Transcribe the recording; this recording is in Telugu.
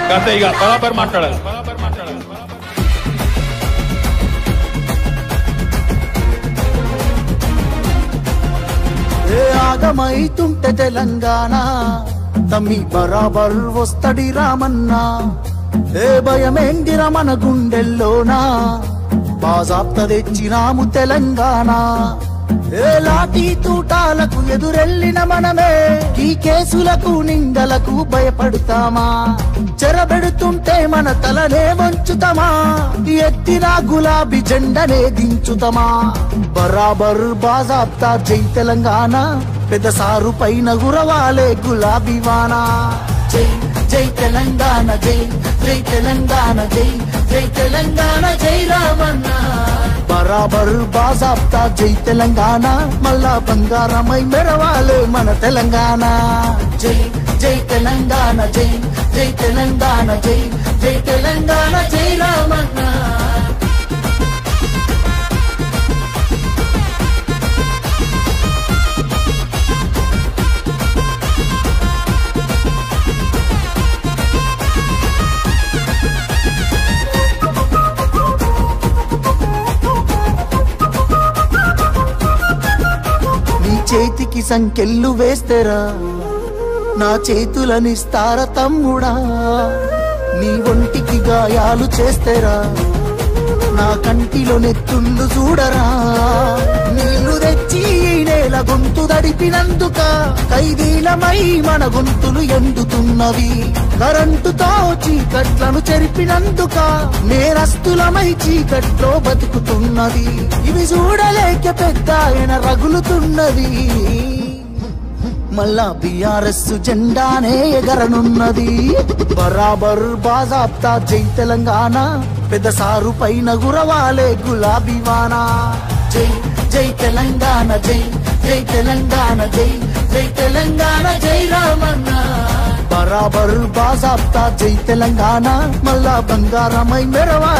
గంతే ఇక బరాబర్ మాట్లాడాలి. ఆగమైతుంటే తెలంగాణ తమ్మి బరాబర్ వస్తడి రామన్నా. ఏ భయమేందిరా మన గుండెల్లోనా, బాజాప్త తెచ్చినాము తెలంగాణ. ఏ లాఠీ తూటాలకు ఎదురెళ్ళిన మనమే ఈ కేసులకు నిందలకు భయపడతామా? చెరబెడుతుంటే మన తలనే వంచుతామా, ఎత్తిన గులాబీ జెండనే దించుతామా? బరాబర్ బాజాప్తా జై తెలంగాణ, పెద్ద సారు పైన గురవాలే గులాబీ వానా. జై జై తెలంగాణ, జై జై తెలంగాణ, జై జై తెలంగాణ, జై రామన్న. బరాబర్ బాజాప్తా జై తెలంగాణ, మళ్ళా బంగారమై మెరవాలే మన తెలంగాణ. జై జై తెలంగాణ, జై జై తెలంగాణ, జై జై తెలంగాణ, జై రామన్న. చేతికి సంకెళ్ళు వేస్తేరా నా చేతులనిస్తార తమ్ముడా, నీ ఒంటికి గాయాలు చేస్తేరా నా కంటిలో నెత్తుళ్ళు చూడరా. నీళ్లు తెచ్చి నేల గొంతు దడిపినందుక ఖైదీలమై మన గొంతులు ఎండుతున్నవి. కరెంటుతో చీకట్లను చెరిపినందుక నేరస్తులమై చీకట్లో బతుకుతున్నది. ఇవి చూడలేక పెద్ద ఆయన రగులుతున్నది, మళ్ళా బీఆర్ఎస్ జెండానే ఎగరనున్నది. బరాబర్ బాజాప్తా జై తెలంగాణ, పెద్ద సారు పైన గురవాలే గులాబీ వానా. జై జై తెలంగాణ, జై జై తెలంగాణ, జై జై తెలంగాణ, జై రామన్న. బరాబర్ బాజాప్తా జై తెలంగాణ, మళ్ళా బంగారమై మెరవాలే.